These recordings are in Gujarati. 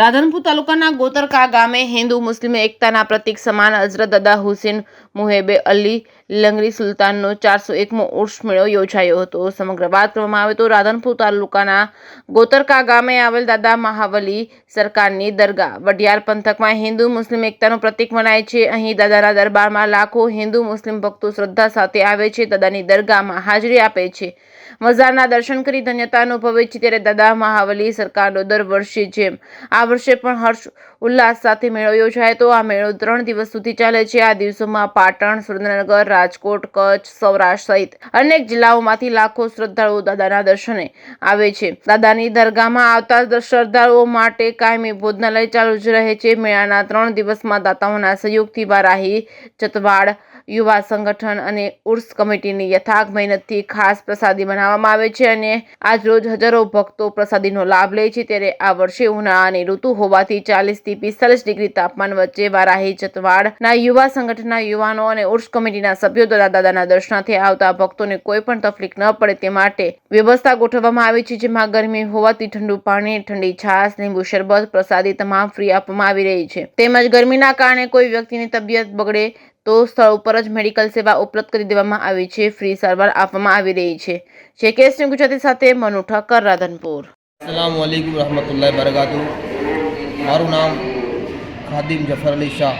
રાધનપુર તાલુકાના ગોતરકા ગામે હિન્દુ મુસ્લિમ એકતાના પ્રતીક સમાન હઝરત દાદા હુસેન મુહેબે અલી લંગરી સુલતાનનો 401મો ઉર્સ મેળો યોજાયો હતો। સમગ્ર વાત કરવામાં આવે તો રાધનપુર તાલુકાના ગોતરકા ગામે આવેલ દાદા મહાવલી સરકારની દરગાહ વડિયાર પંથકમાં હિન્દુ મુસ્લિમ એકતાનું પ્રતીક મનાય છે। અહીં દાદાના દરબારમાં લાખો હિન્દુ મુસ્લિમ ભક્તો શ્રદ્ધા સાથે આવે છે, દાદાની દરગાહમાં હાજરી આપે છે, મઝારના દર્શન કરી ધન્યતા અનુભવે છે। ત્યારે દાદા મહાવલી સરકારનો દર વર્ષે જેમ આ વર્ષે પણ હર્ષ ઉલ્લાસ સાથે મેળો યોજાય તો આ મેળો 3 દિવસ સુધી ચાલે છે। આ દિવસોમાં પાટણ, સુરેન્દ્રનગર, રાજકોટ, કચ્છ, સૌરાષ્ટ્ર સહિત અનેક જિલ્લાઓમાંથી લાખો શ્રદ્ધાળુઓ દાદાના દર્શને આવે છે। દાદાની દરગાહમાં આવતા શ્રદ્ધાળુઓ માટે કાયમી ભોજનાલય ચાલુ જ રહે છે। મેળાના 3 દિવસમાં દાતાઓના સહયોગથી વારાહી, જતવાડ, યુવા સંગઠન અને ઉર્સ કમિટીની યથાર્થ મહેનતથી ખાસ પ્રસાદી બનાવવામાં આવે છે અને આજ રોજ હજારો ભક્તો પ્રસાદીનો લાભ લે છે। ત્યારે આ વર્ષે ઉનાળાની ઋતુ હોવાથી 40 થી 45 ડિગ્રી તાપમાન વચ્ચે વારાહી જતવાડના યુવા સંગઠનના યુવાનો અને ઉર્સ કમિટીના સભ્યો દ્વારા દાદાના દર્શનાર્થે આવતા ભક્તોને કોઈ પણ તકલીફ ન પડે તે માટે વ્યવસ્થા ગોઠવવામાં આવી છે, જેમાં ગરમી હોવાથી ઠંડુ પાણી, ઠંડી છાશ, લીંબુ શરબત, પ્રસાદી તમામ ફ્રી આપવામાં આવી રહી છે। તેમજ ગરમીના કારણે કોઈ વ્યક્તિની તબિયત બગડે તો સ્થળ ઉપર જ મેડિકલ સેવા ઉપલબ્ધ કરી દેવામાં આવી છે, ફ્રી સારવાર આપવામાં આવી રહી છે। જેકેએસની ગુજરાતી સાથે મનુ ઠક્કર, રાધનપુર। अस्सलामु अलैकुम रहमतुल्लाहि वबरकातुहू। मारू नाम खादिम जफर अली शाह,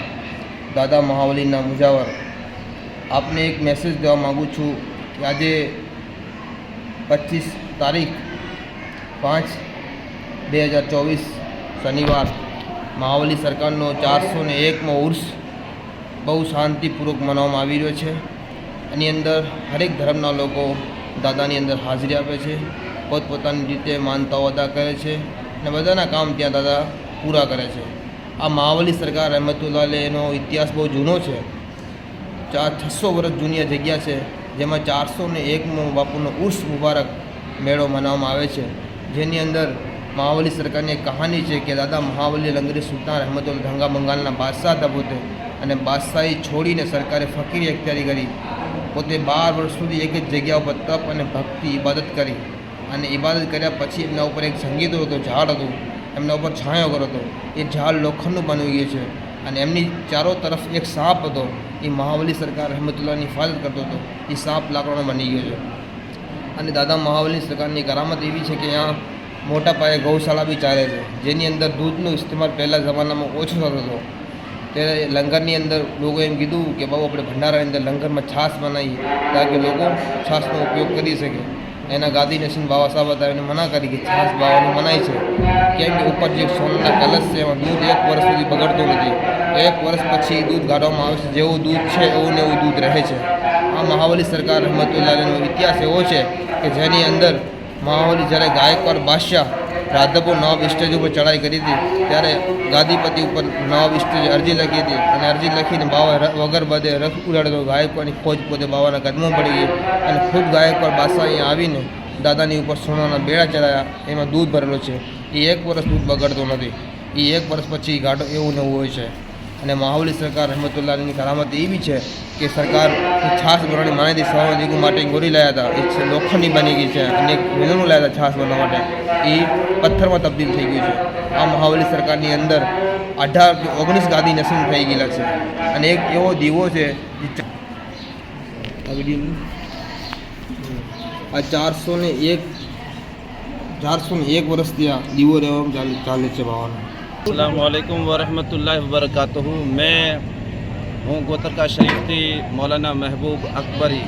दादा महावलीना मुजावर। आपने एक मैसेज देवा मांगू छूँ कि आज 25 तारीख 5/2024 शनिवार महावली सरकारનો 401મો ઉર્સ બહુ શાંતિપૂર્વક મનાવવામાં આવી રહ્યો છે। એની અંદર હરેક ધર્મના લોકો દાદાની અંદર હાજરી આપે છે, પોતપોતાની રીતે માનતાઓ અદા કરે છે અને બધાના કામ ત્યાં દાદા પૂરા કરે છે। આ મહાવલી સરકાર રહેમતુલ્લાહ અલૈહ એનો ઇતિહાસ બહુ જૂનો છે, 600 વર્ષ જૂની જગ્યા છે, જેમાં 401મો બાપુનો ઉર્સ મુબારક મેળો મનાવવામાં આવે છે। જેની અંદર મહાવલી સરકારની એક કહાની છે કે દાદા મહાવલી લંગરી સુલતાન રહેમતુલ્લાહ ધંગા બંગાળના બાદશાહ હતા પોતે, અને બાદશાહી છોડીને સરકારે ફકીરી અખ્તિયારી કરી, પોતે 12 વર્ષ સુધી એક જ જગ્યા ઉપર તપ અને ભક્તિ ઇબાદત કરી, અને ઇબાદત કર્યા પછી એમના ઉપર એક સંગીત હતો, ઝાડ હતું, એમના ઉપર છાંયો કરો હતો, એ ઝાડ લોખંડનું બની ગયું છે, અને એમની ચારો તરફ એક સાપ હતો, એ મહાવલી સરકાર રહેમતુલ્લાહની હિફાજત કરતો હતો, એ સાપ લાકડાનો બની ગયો છે। અને દાદા મહાવલી સરકારની કરામત એવી છે કે અહીંયા મોટા પાયે ગૌશાળા બી ચાલે છે, જેની અંદર દૂધનો ઇસ્તેમાલ પહેલાં જમાનામાં ઓછો થતો હતો। ત્યારે લંગરની અંદર લોકો એમ કીધું કે બાબુ આપણે ભંડારાની અંદર લંગરમાં છાશ બનાવીએ તાકે લોકો છાશનો ઉપયોગ કરી શકે। એના ગાદી નસીન બાબા સાહેબ હતા, એને મના કરી કે છાશ બાવાની મનાઈ છે, કેમ કે ઉપર જે સોનાના કલશ છે એમાં દૂધ 1 વર્ષ સુધી બગડતું નથી, 1 વર્ષ પછી દૂધ કાઢવામાં આવે છે, જેવું દૂધ છે એવું ને એવું દૂધ રહે છે। આ મહાવલી સરકાર રહેમતુલ્લાહ અલૈહનો ઇતિહાસ એવો છે કે જેની અંદર મહાવલી જ્યારે ગાયકવાડ બાદશાહ રાધનપુર નવાબ સ્ટેજ ઉપર ચડાઈ કરી હતી ત્યારે ગાદીપતિ ઉપર નવાબ સ્ટેજ અરજી લખી હતી, અને અરજી લખીને બાવા વગર બધે રથ ઉડાડતો ગાયકવાડની ફોજ પોતે બાવાના કદમો પડી ગઈ, અને ખૂબ ગાયકવાડ બાદશાહ અહીંયા આવીને દાદાની ઉપર સોનાના બેડા ચડાયા, એમાં દૂધ ભરેલો છે, એ 1 વર્ષ દૂધ બગડતો નથી, એ 1 વર્ષ પછી ગાઢો એવું ને એવું હોય છે। અને મહાવલી સરકાર રહેમતુલ્લાહની કરામત એવી છે કે સરકાર છાશ બનાવવાની માનેથી સવારે દીકુ માટે ગોરી લાવ્યા હતા, એ લોખંડની બની ગઈ છે, અને એક વેલણું લાવ્યા હતા છાશ બનાવવા માટે, એ પથ્થરમાં તબદીલ થઈ ગયું છે। આ મહાવલી સરકારની અંદર 18 કે 19 ગાદી નસીબ થઈ ગયેલા છે, અને એક એવો દીવો છે આ 401 વર્ષથી આ દીવો રહેવામાં ચાલે છે બાવાનો। अस्सलाम वालेकुम वरहमतुल्लाहि वबरकातुहू। मैं हूँ गोतरका शरीफ थी मौलाना महबूब अकबरी,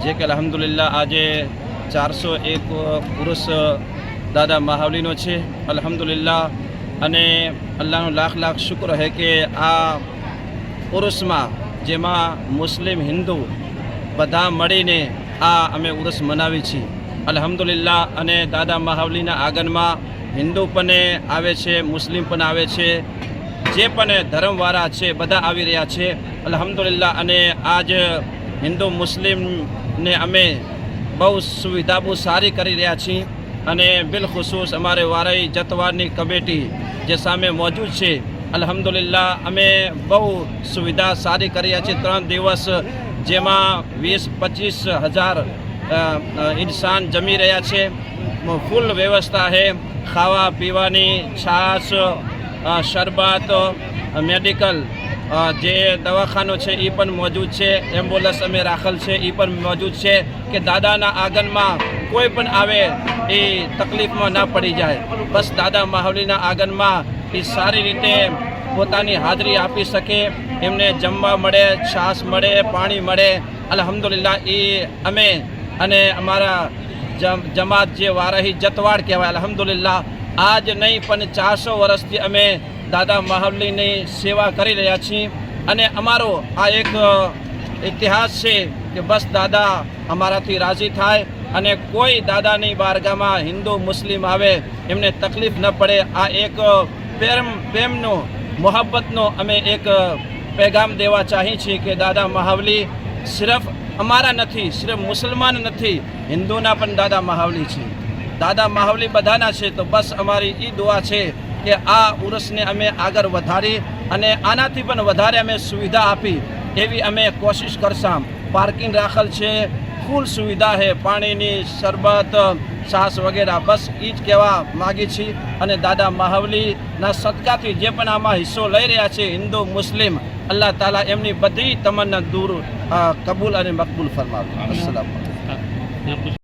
जे કે અલ્હમ્દુલિલ્લાહ આજે 401 ઉર્સ દાદા મહાવલીનો છે અલ્હમ્દુલિલ્લાહ, અને અલ્લાહનો લાખ લાખ શુક્ર છે કે આ ઉર્સમાં જેમાં મુસ્લિમ હિન્દુ બધા મળીને આ અમે ઉર્સ મનાવી છીએ અલ્હમ્દુલિલ્લાહ। અને દાદા મહાવલીના આગમનમાં હિન્દુ પણ આવે છે, મુસ્લિમ પણ આવે છે, જે પણ ધર્મવાળા છે બધા આવી રહ્યા છે અલ્હમ્દુલિલ્લાહ। અને આજ હિન્દુ મુસ્લિમને અમે બહુ સુવિધા બહુ સારી કરી રહ્યા છીએ, અને બિલખુसूस અમારે વારાઈ જતવારની કમિટી જે સામે મોજૂદ છે અલ્હમ્દુલિલ્લાહ, અમે બહુ સુવિધા સારી કરી રહ્યા છીએ। 3 દિવસ જેમાં 20-25 હજાર ઇન્સાન જમી રહ્યા છે, ફૂલ વ્યવસ્થા છે, ખાવા પીવાની, છાશ, શરબત, મેડિકલ જે દવાખાનો છે એ પણ મોજૂદ છે, એમ્બ્યુલન્સ અમે રાખેલ છે એ પણ મોજૂદ છે કે દાદાના આગમનમાં કોઈ પણ આવે એ તકલીફમાં ના પડી જાય. બસ દાદા માહવલીના આગમનમાં એ સારી રીતે પોતાની હાજરી આપી શકે, એમને જમવા મળે, છાશ મળે, પાણી મળે. અલ્હમ્દુલિલ્લાહ એ અમે અને અમારા જમાત જે વારાહી જતવાડ કહેવાય, અલ્હમ્દુલિલ્લાહ આજ નહીં પણ 400 વર્ષથી અમે દાદા માહવલીની સેવા કરી રહ્યા છીએ. અને અમારો આ એક ઇતિહાસ છે કે બસ દાદા અમારાથી રાજી થાય અને કોઈ દાદાની બારગામાં હિન્દુ મુસ્લિમ આવે એમને તકલીફ ન પડે. આ એક પ્રેમનો, મોહબ્બતનો અમે એક પેગામ દેવા ચાહીએ છીએ કે દાદા માહવલી સિર્ફ અમારા નથી, સિર્ફ મુસલમાન નથી, હિન્દુના પણ દાદા માહવલી છે. દાદા માહવલી બધાના છે. તો બસ અમારી એ દુઆ છે કે આ ઉર્સને અમે આગળ વધારી અને આનાથી પણ વધારે અમે સુવિધા આપી એવી અમે કોશિશ કરશું. પાર્કિંગ રાખેલ છે, ફૂલ સુવિધા છે, પાણીની, શરબત, છાશ વગેરે. બસ એ જ કહેવા માગી છીએ. અને દાદા માહવલીના સદકાથી જે પણ આમાં હિસ્સો લઈ રહ્યા છે હિન્દુ મુસ્લિમ, અલ્લાહ તાલા એમની બધી તમન્ના દૂર કબૂલ અને મકબૂલ ફરમાવે. અસ્સલામ.